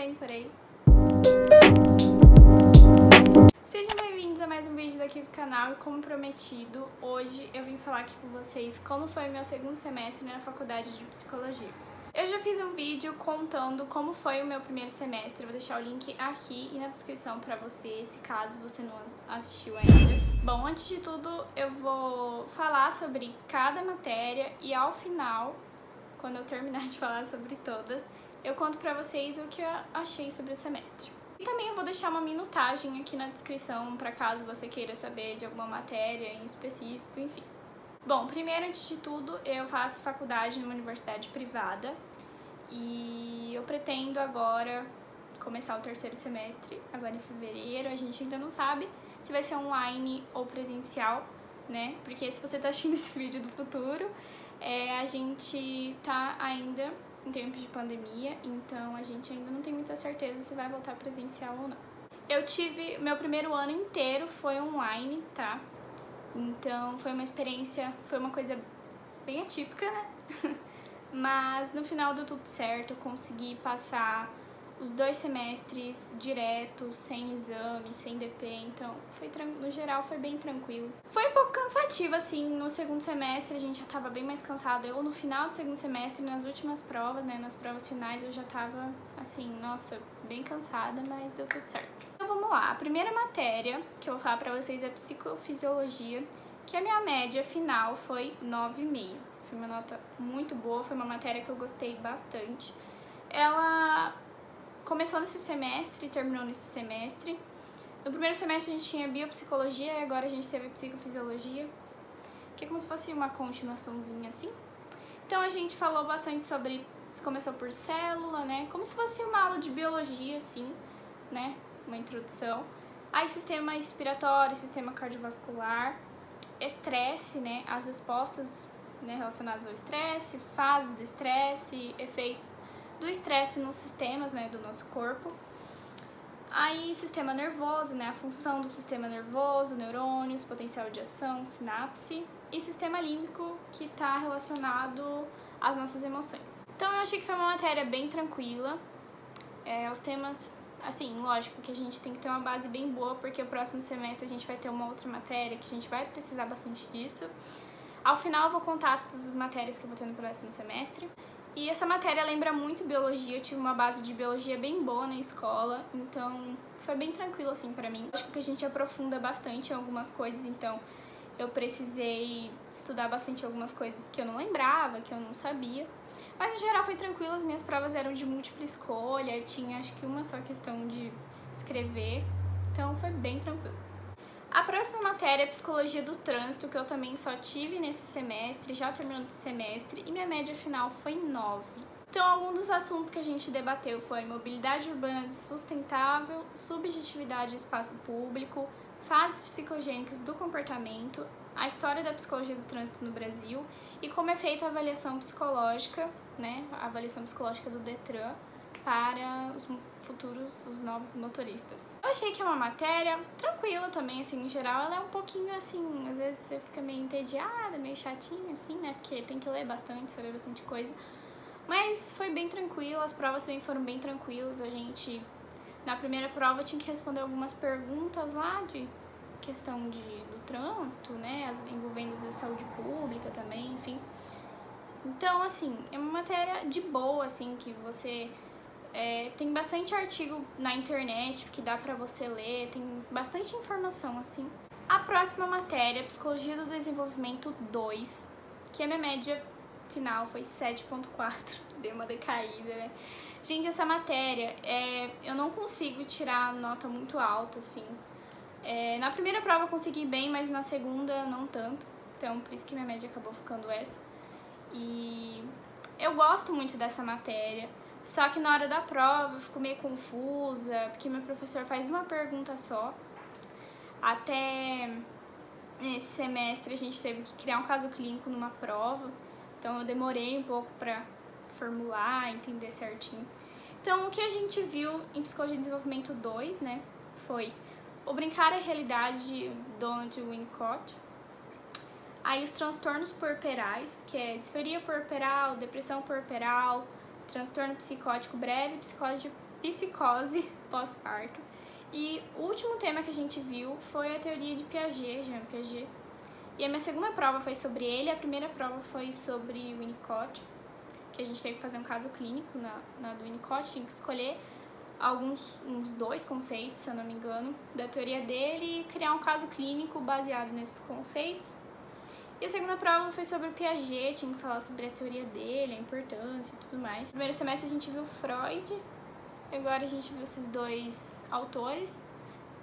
bem por aí? Sejam bem-vindos a mais um vídeo daqui do canal e como prometido, hoje eu vim falar aqui com vocês como foi meu segundo semestre na faculdade de psicologia. Eu já fiz um vídeo contando como foi o meu primeiro semestre, eu vou deixar o link aqui e na descrição pra você, se caso você não assistiu ainda. Bom, antes de tudo eu vou falar sobre cada matéria e ao final, quando eu terminar de falar sobre todas, eu conto pra vocês o que eu achei sobre o semestre. E também eu vou deixar uma minutagem aqui na descrição pra caso você queira saber de alguma matéria em específico, enfim. Bom, primeiro, antes de tudo, eu faço faculdade numa universidade privada e eu pretendo agora começar o terceiro semestre, agora em fevereiro. A gente ainda não sabe se vai ser online ou presencial, né? Porque se você tá assistindo esse vídeo do futuro, a gente tá ainda em tempos de pandemia, então a gente ainda não tem muita certeza se vai voltar presencial ou não. Eu tive, meu primeiro ano inteiro foi online, tá? Então foi uma experiência, foi uma coisa bem atípica, né? Mas no final deu tudo certo, eu consegui passar os 2 semestres direto, sem exame, sem DP, então no geral foi bem tranquilo. Foi um pouco cansativo, assim, no segundo semestre a gente já tava bem mais cansado. Eu no final do segundo semestre, nas últimas provas, né, nas provas finais, eu já tava, assim, nossa, bem cansada, mas deu tudo certo. Então vamos lá, a primeira matéria que eu vou falar pra vocês é psicofisiologia, que a minha média final foi 9,5. Foi uma nota muito boa, foi uma matéria que eu gostei bastante. Ela começou nesse semestre e terminou nesse semestre. No primeiro semestre a gente tinha biopsicologia e agora a gente teve psicofisiologia, que é como se fosse uma continuaçãozinha assim. Então a gente falou bastante sobre, começou por célula, né, como se fosse uma aula de biologia assim, né, uma introdução. Aí sistema respiratório, sistema cardiovascular, estresse, né, as respostas, né, relacionadas ao estresse, fases do estresse, efeitos do estresse nos sistemas, né, do nosso corpo. Aí sistema nervoso, né, a função do sistema nervoso, neurônios, potencial de ação, sinapse, e sistema límbico, que está relacionado às nossas emoções. Então eu achei que foi uma matéria bem tranquila. Os temas, assim, lógico que a gente tem que ter uma base bem boa, porque o próximo semestre a gente vai ter uma outra matéria que a gente vai precisar bastante disso. Ao final eu vou contar todas as matérias que eu vou ter no próximo semestre. E essa matéria lembra muito biologia, eu tive uma base de biologia bem boa na escola, então foi bem tranquilo assim pra mim. Acho que a gente aprofunda bastante em algumas coisas, então eu precisei estudar bastante algumas coisas que eu não lembrava, que eu não sabia. Mas no geral foi tranquilo, as minhas provas eram de múltipla escolha, tinha acho que uma só questão de escrever, então foi bem tranquilo. A próxima matéria é Psicologia do Trânsito, que eu também só tive nesse semestre, já terminando esse semestre, e minha média final foi 9. Então, alguns dos assuntos que a gente debateu foi mobilidade urbana sustentável, subjetividade e espaço público, fases psicogênicas do comportamento, a história da psicologia do trânsito no Brasil e como é feita a avaliação psicológica, né, a avaliação psicológica do Detran para os novos motoristas. Eu achei que é uma matéria tranquila também, assim, em geral, ela é um pouquinho assim, às vezes você fica meio entediada, meio chatinha, assim, né, porque tem que ler bastante, saber bastante coisa, mas foi bem tranquilo, as provas também foram bem tranquilas, a gente, na primeira prova, tinha que responder algumas perguntas lá de questão do trânsito, né, envolvendo a saúde pública também, enfim. Então, assim, é uma matéria de boa, assim, que você... tem bastante artigo na internet que dá pra você ler, tem bastante informação, assim. A próxima matéria é Psicologia do Desenvolvimento 2, que a minha média final foi 7,4, deu uma decaída, né? Gente, essa matéria, eu não consigo tirar nota muito alta, assim. Na primeira prova eu consegui bem, mas na segunda não tanto, então por isso que minha média acabou ficando essa. E eu gosto muito dessa matéria, só que na hora da prova eu fico meio confusa, porque meu professor faz uma pergunta só. Até nesse semestre a gente teve que criar um caso clínico numa prova, então eu demorei um pouco pra formular, entender certinho. Então o que a gente viu em Psicologia de Desenvolvimento 2, né, foi O Brincar é Realidade, de Donald Winnicott. Aí os transtornos puerperais, que é disforia puerperal, depressão puerperal, transtorno psicótico breve, psicose psicose pós-parto. E o último tema que a gente viu foi a teoria de Piaget, Jean Piaget. E a minha segunda prova foi sobre ele, a primeira prova foi sobre o Winnicott, que a gente teve que fazer um caso clínico na do Winnicott, tinha que escolher uns 2 conceitos, se eu não me engano, da teoria dele e criar um caso clínico baseado nesses conceitos. E a segunda prova foi sobre o Piaget, tinha que falar sobre a teoria dele, a importância e tudo mais. No primeiro semestre a gente viu Freud, agora a gente viu esses 2 autores.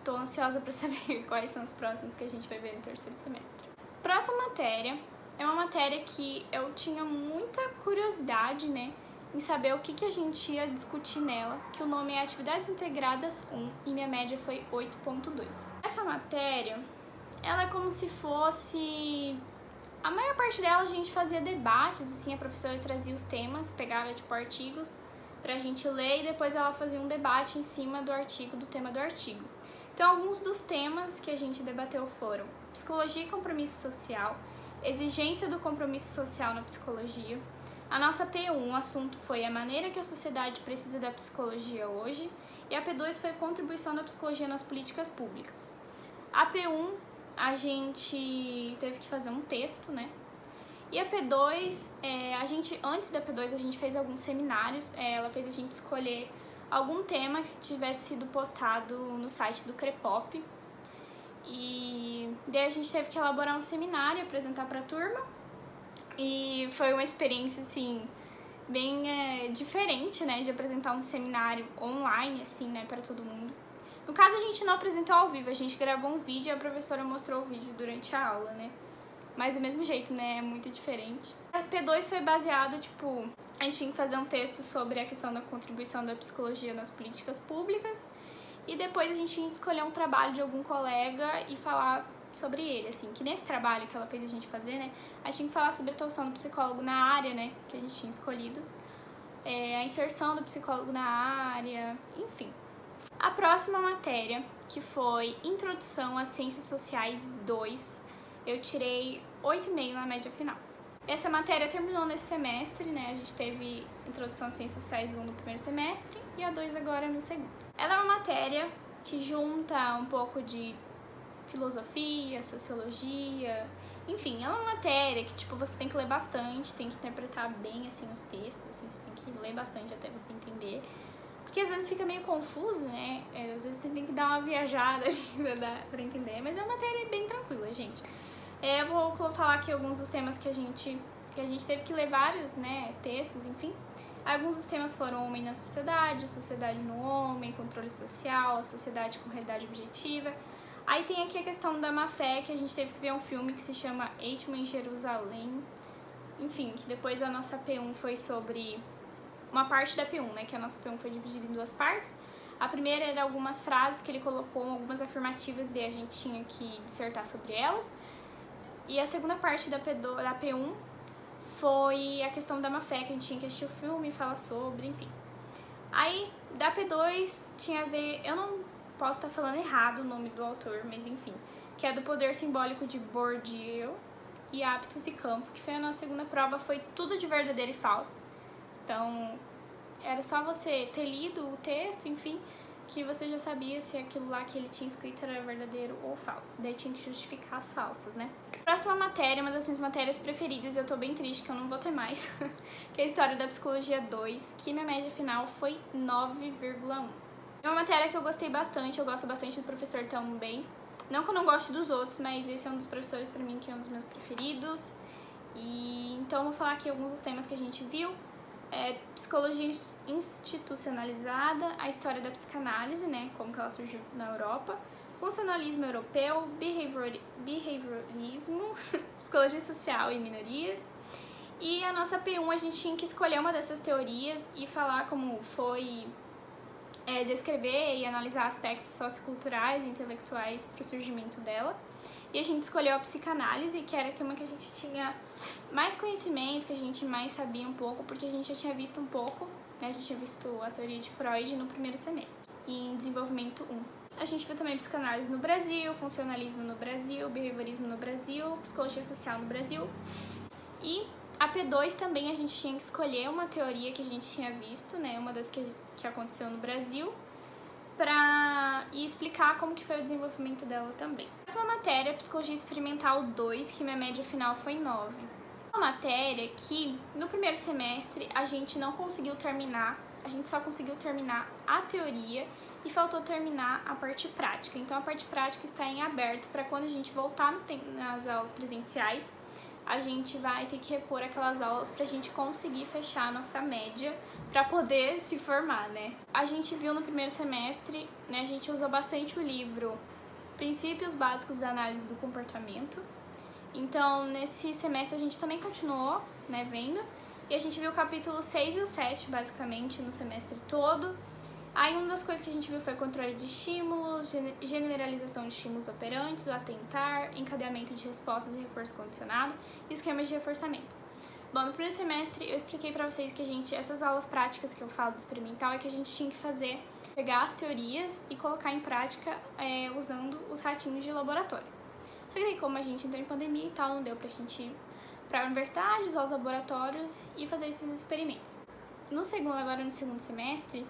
Tô ansiosa para saber quais são os próximos que a gente vai ver no terceiro semestre. Próxima matéria é uma matéria que eu tinha muita curiosidade, né, em saber o que a gente ia discutir nela, que o nome é Atividades Integradas 1 e minha média foi 8.2. Essa matéria, ela é como se fosse... A maior parte dela a gente fazia debates, assim, a professora trazia os temas, pegava, tipo, artigos pra gente ler e depois ela fazia um debate em cima do artigo, do tema do artigo. Então, alguns dos temas que a gente debateu foram psicologia e compromisso social, exigência do compromisso social na psicologia. A nossa P1, o assunto foi a maneira que a sociedade precisa da psicologia hoje, e a P2 foi contribuição da psicologia nas políticas públicas. A P1, a gente teve que fazer um texto, né? E a P2, antes da P2 a gente fez alguns seminários, ela fez a gente escolher algum tema que tivesse sido postado no site do Crepop. E daí a gente teve que elaborar um seminário e apresentar para a turma. E foi uma experiência, assim, bem diferente, né, de apresentar um seminário online, assim, né, para todo mundo. No caso, a gente não apresentou ao vivo, a gente gravou um vídeo e a professora mostrou o vídeo durante a aula, né. Mas do mesmo jeito, né, é muito diferente. A P2 foi baseado, tipo, a gente tinha que fazer um texto sobre a questão da contribuição da psicologia nas políticas públicas. E depois a gente tinha que escolher um trabalho de algum colega e falar sobre ele, assim, que nesse trabalho que ela fez a gente fazer, né, a gente tinha que falar sobre a atuação do psicólogo na área, né, que a gente tinha escolhido, a inserção do psicólogo na área, enfim. A próxima matéria, que foi Introdução às Ciências Sociais 2, eu tirei 8,5 na média final. Essa matéria terminou nesse semestre, né, a gente teve Introdução às Ciências Sociais 1 no primeiro semestre e a 2 agora no segundo. Ela é uma matéria que junta um pouco de filosofia, sociologia, enfim, é uma matéria que, tipo, você tem que ler bastante, tem que interpretar bem, assim, os textos, assim, você tem que ler bastante até você entender, porque às vezes fica meio confuso, né, às vezes você tem que dar uma viajada ali pra entender, mas é uma matéria bem tranquila, gente. Eu vou falar aqui alguns dos temas que a gente teve que ler vários, né, textos, enfim. Alguns dos temas foram o homem na sociedade, a sociedade no homem, controle social, a sociedade com realidade objetiva. Aí tem aqui a questão da má-fé, que a gente teve que ver um filme que se chama Eichmann em Jerusalém. Enfim, que depois a nossa P1 foi sobre uma parte da P1, né, que a nossa P1 foi dividida em 2 partes. A primeira era algumas frases que ele colocou, algumas afirmativas, e a gente tinha que dissertar sobre elas. E a segunda parte da P1 foi a questão da má-fé, que a gente tinha que assistir o filme e falar sobre, enfim. Aí, da P2, tinha a ver... Eu não posso estar falando errado o nome do autor, mas enfim. Que é do Poder Simbólico de Bourdieu e Hábitos e Campo, que foi a nossa segunda prova, foi tudo de verdadeiro e falso. Então, era só você ter lido o texto, enfim, que você já sabia se aquilo lá que ele tinha escrito era verdadeiro ou falso. Daí tinha que justificar as falsas, né? Próxima matéria, uma das minhas matérias preferidas, eu tô bem triste que eu não vou ter mais, que é a História da Psicologia 2, que minha média final foi 9,1. É uma matéria que eu gostei bastante, eu gosto bastante do professor também. Não que eu não goste dos outros, mas esse é um dos professores pra mim que é um dos meus preferidos. E então eu vou falar aqui alguns dos temas que a gente viu. Psicologia institucionalizada, a história da psicanálise, né, como que ela surgiu na Europa, funcionalismo europeu, behaviorismo, psicologia social e minorias. E a nossa P1 a gente tinha que escolher uma dessas teorias e falar como foi descrever e analisar aspectos socioculturais e intelectuais para o surgimento dela. E a gente escolheu a psicanálise, que era uma que a gente tinha mais conhecimento, que a gente mais sabia um pouco, porque a gente já tinha visto um pouco, né? A gente tinha visto a teoria de Freud no primeiro semestre, em desenvolvimento 1. A gente viu também psicanálise no Brasil, funcionalismo no Brasil, behaviorismo no Brasil, psicologia social no Brasil. E a P2 também a gente tinha que escolher uma teoria que a gente tinha visto, né? Uma das que que aconteceu no Brasil e explicar como que foi o desenvolvimento dela também. Essa matéria é Psicologia Experimental 2, que minha média final foi 9. Uma matéria que no primeiro semestre a gente não conseguiu terminar, a gente só conseguiu terminar a teoria e faltou terminar a parte prática. Então a parte prática está em aberto para quando a gente voltar nas aulas presenciais, a gente vai ter que repor aquelas aulas para a gente conseguir fechar a nossa média para poder se formar, né? A gente viu no primeiro semestre, né, a gente usou bastante o livro Princípios Básicos da Análise do Comportamento. Então, nesse semestre a gente também continuou, né, vendo, e a gente viu o capítulo 6 e o 7, basicamente, no semestre todo. Aí uma das coisas que a gente viu foi controle de estímulos, generalização de estímulos operantes, o atentar, encadeamento de respostas e reforço condicionado e esquemas de reforçamento. Bom, no primeiro semestre eu expliquei pra vocês que essas aulas práticas que eu falo do experimental é que a gente tinha que fazer, pegar as teorias e colocar em prática usando os ratinhos de laboratório. Só que daí, como a gente entrou em pandemia e tal, não deu pra gente ir pra universidade, usar os laboratórios e fazer esses experimentos. Agora no segundo semestre,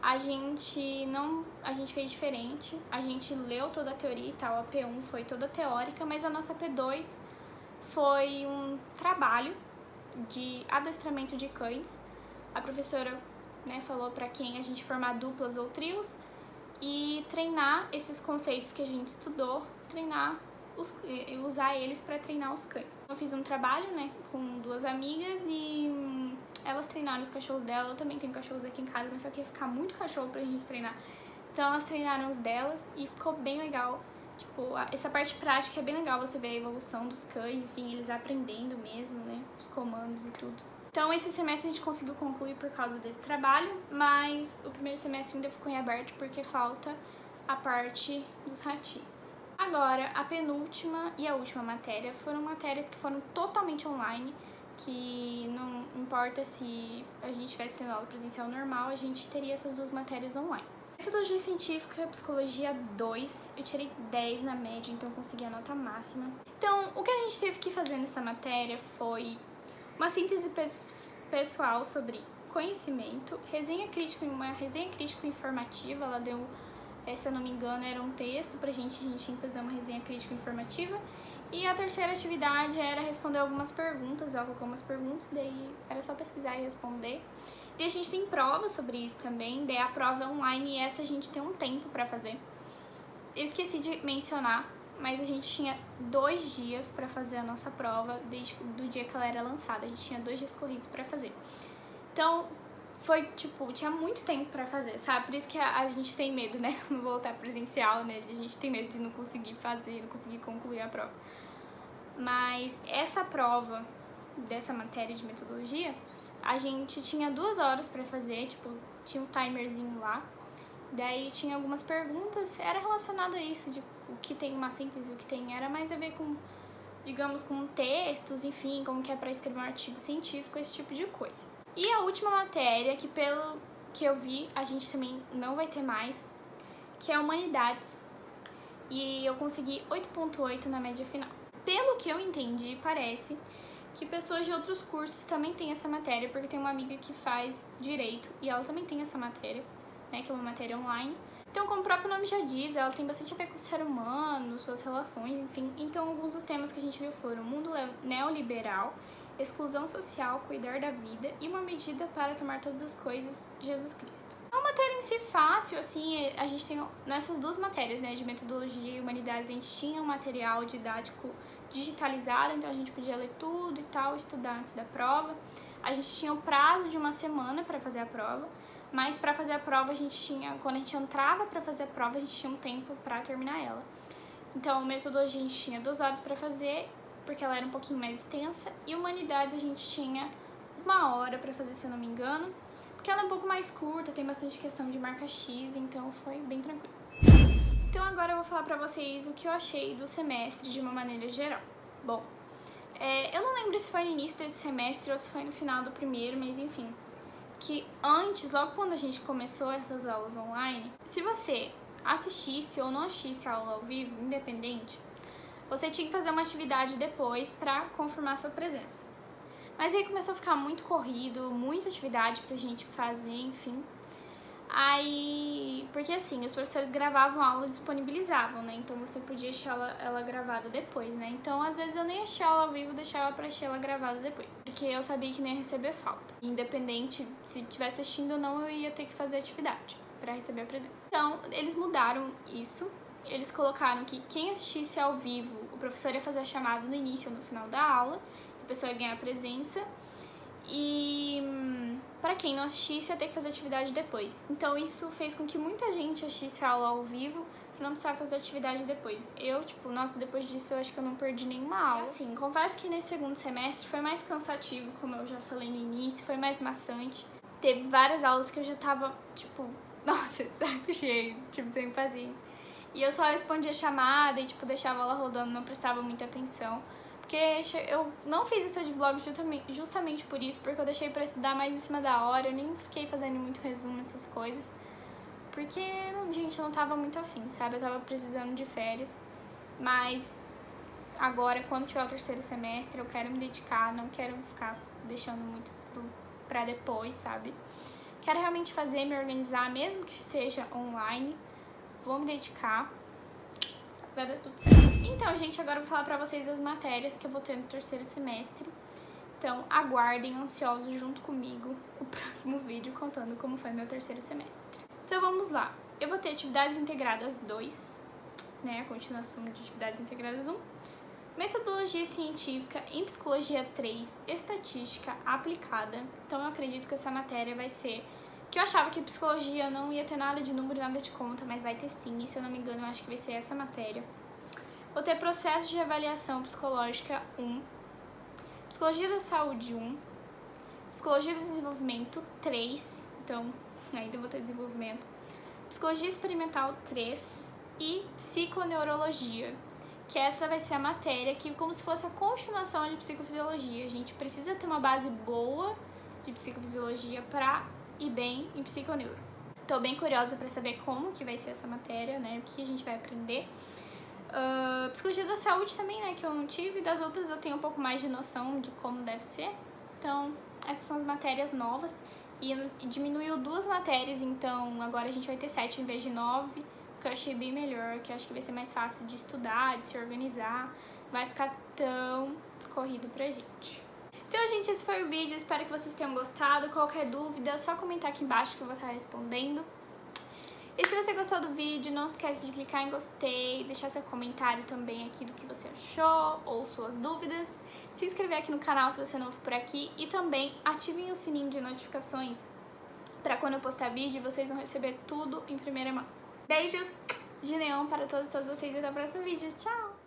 a gente fez diferente, a gente leu toda a teoria e tal, a P1 foi toda teórica, mas a nossa P2 foi um trabalho de adestramento de cães. A professora, né, falou para quem a gente formar duplas ou trios e treinar esses conceitos que a gente estudou, usar eles para treinar os cães. Eu fiz um trabalho, né, com 2 amigas e elas treinaram os cachorros dela. Eu também tenho cachorros aqui em casa, mas só que ia ficar muito cachorro pra gente treinar. Então elas treinaram os delas e ficou bem legal. Tipo, essa parte prática é bem legal, você ver a evolução dos cães, enfim, eles aprendendo mesmo, né, os comandos e tudo. Então esse semestre a gente conseguiu concluir por causa desse trabalho, mas o primeiro semestre ainda ficou em aberto porque falta a parte dos ratinhos. Agora, a penúltima e a última matéria foram matérias que foram totalmente online, que não importa se a gente tivesse tendo aula presencial normal, a gente teria essas 2 matérias online. Metodologia Científica, Psicologia 2, eu tirei 10 na média, então consegui a nota máxima. Então, o que a gente teve que fazer nessa matéria foi uma síntese pessoal sobre conhecimento, uma resenha crítico-informativa, ela deu, se eu não me engano, era um texto pra gente tinha que fazer uma resenha crítico-informativa. E a terceira atividade era responder algumas perguntas, ela colocou umas perguntas, daí era só pesquisar e responder. E a gente tem prova sobre isso também, daí a prova é online e essa a gente tem um tempo pra fazer. Eu esqueci de mencionar, mas a gente tinha 2 dias pra fazer a nossa prova, desde do dia que ela era lançada, a gente tinha 2 dias corridos pra fazer. Então, foi, tipo, tinha muito tempo pra fazer, sabe? Por isso que a gente tem medo, né? Não voltar presencial, né? A gente tem medo de não conseguir fazer, não conseguir concluir a prova. Mas essa prova dessa matéria de metodologia, a gente tinha 2 horas pra fazer, tipo, tinha um timerzinho lá. Daí tinha algumas perguntas, era relacionado a isso, de o que tem uma síntese, o que tem, era mais a ver com, digamos, com textos, enfim, como que é pra escrever um artigo científico, esse tipo de coisa. E a última matéria, que pelo que eu vi, a gente também não vai ter mais, que é Humanidades. E eu consegui 8.8 na média final. Pelo que eu entendi, parece que pessoas de outros cursos também têm essa matéria, porque tem uma amiga que faz Direito e ela também tem essa matéria, né, que é uma matéria online. Então, como o próprio nome já diz, ela tem bastante a ver com o ser humano, suas relações, enfim. Então, alguns dos temas que a gente viu foram mundo neoliberal, exclusão social, cuidar da vida e uma medida para tomar todas as coisas, Jesus Cristo. É uma matéria em si fácil, assim, a gente tem nessas 2 matérias, né, de metodologia e humanidades, a gente tinha um material didático digitalizado, então a gente podia ler tudo e tal, estudar antes da prova. A gente tinha o prazo de 1 semana para fazer a prova, mas para fazer a prova quando a gente entrava para fazer a prova, a gente tinha um tempo para terminar ela. Então, metodologia a gente tinha 2 horas para fazer, porque ela era um pouquinho mais extensa, e humanidades a gente tinha 1 hora para fazer, se eu não me engano, porque ela é um pouco mais curta, tem bastante questão de marca X, então foi bem tranquilo. Então agora eu vou falar pra vocês o que eu achei do semestre de uma maneira geral. Bom, eu não lembro se foi no início desse semestre ou se foi no final do primeiro, mas enfim, que antes, logo quando a gente começou essas aulas online, se você assistisse ou não assistisse a aula ao vivo, independente, você tinha que fazer uma atividade depois pra confirmar sua presença. Mas aí começou a ficar muito corrido, muita atividade pra gente fazer, enfim. Aí, porque assim, os professores gravavam a aula e disponibilizavam, né? Então você podia achar ela gravada depois, né? Então às vezes eu nem achei ela ao vivo, deixava pra achar ela gravada depois. Porque eu sabia que não ia receber falta. Independente se estivesse assistindo ou não, eu ia ter que fazer atividade pra receber a presença. Então, eles mudaram isso. Eles colocaram que quem assistisse ao vivo, o professor ia fazer a chamada no início ou no final da aula, a pessoa ia ganhar a presença. E pra quem não assistisse, ia ter que fazer atividade depois. Então isso fez com que muita gente assistisse a aula ao vivo pra não precisar fazer atividade depois. Eu, tipo, nossa, depois disso eu acho que eu não perdi nenhuma aula. Assim, confesso que nesse segundo semestre foi mais cansativo, como eu já falei no início, foi mais maçante. Teve várias aulas que eu já tava, tipo, nossa, de saco cheio, tipo, sem paciência. E eu só respondia a chamada e, tipo, deixava ela rodando, não prestava muita atenção. Porque eu não fiz essa de vlog justamente por isso, porque eu deixei pra estudar mais em cima da hora, eu nem fiquei fazendo muito resumo nessas coisas. Porque, gente, eu não tava muito afim, sabe? Eu tava precisando de férias. Mas agora, quando tiver o terceiro semestre, eu quero me dedicar, não quero ficar deixando muito pra depois, sabe? Quero realmente fazer, me organizar, mesmo que seja online. Vou me dedicar. Vai dar tudo certo. Então, gente, agora eu vou falar pra vocês as matérias que eu vou ter no terceiro semestre. Então, aguardem ansiosos junto comigo o próximo vídeo contando como foi meu terceiro semestre. Então, vamos lá. Eu vou ter atividades integradas 2, né, a continuação de atividades integradas 1. Metodologia científica em psicologia 3, estatística aplicada. Então, eu acredito que essa matéria vai ser... que eu achava que psicologia não ia ter nada de número e nada de conta, mas vai ter sim, e se eu não me engano eu acho que vai ser essa matéria. Vou ter processo de avaliação psicológica 1, psicologia da saúde 1, psicologia do desenvolvimento 3, então ainda vou ter desenvolvimento, psicologia experimental 3 e psiconeurologia, que essa vai ser a matéria que como se fosse a continuação de psicofisiologia. A gente precisa ter uma base boa de psicofisiologia pra ir bem em psiconeuro. Tô bem curiosa pra saber como que vai ser essa matéria, né, o que a gente vai aprender. Psicologia da saúde também, né, que eu não tive, das outras eu tenho um pouco mais de noção de como deve ser. Então, essas são as matérias novas e diminuiu 2 matérias, então agora a gente vai ter 7 em vez de 9, que eu achei bem melhor, que eu acho que vai ser mais fácil de estudar, de se organizar, vai ficar tão corrido pra gente. Então, gente, esse foi o vídeo, espero que vocês tenham gostado. Qualquer dúvida é só comentar aqui embaixo que eu vou estar respondendo. E se você gostou do vídeo, não esquece de clicar em gostei, deixar seu comentário também aqui do que você achou ou suas dúvidas. Se inscrever aqui no canal se você é novo por aqui e também ativem o sininho de notificações para quando eu postar vídeo vocês vão receber tudo em primeira mão. Beijos de neon para todos vocês e até o próximo vídeo. Tchau!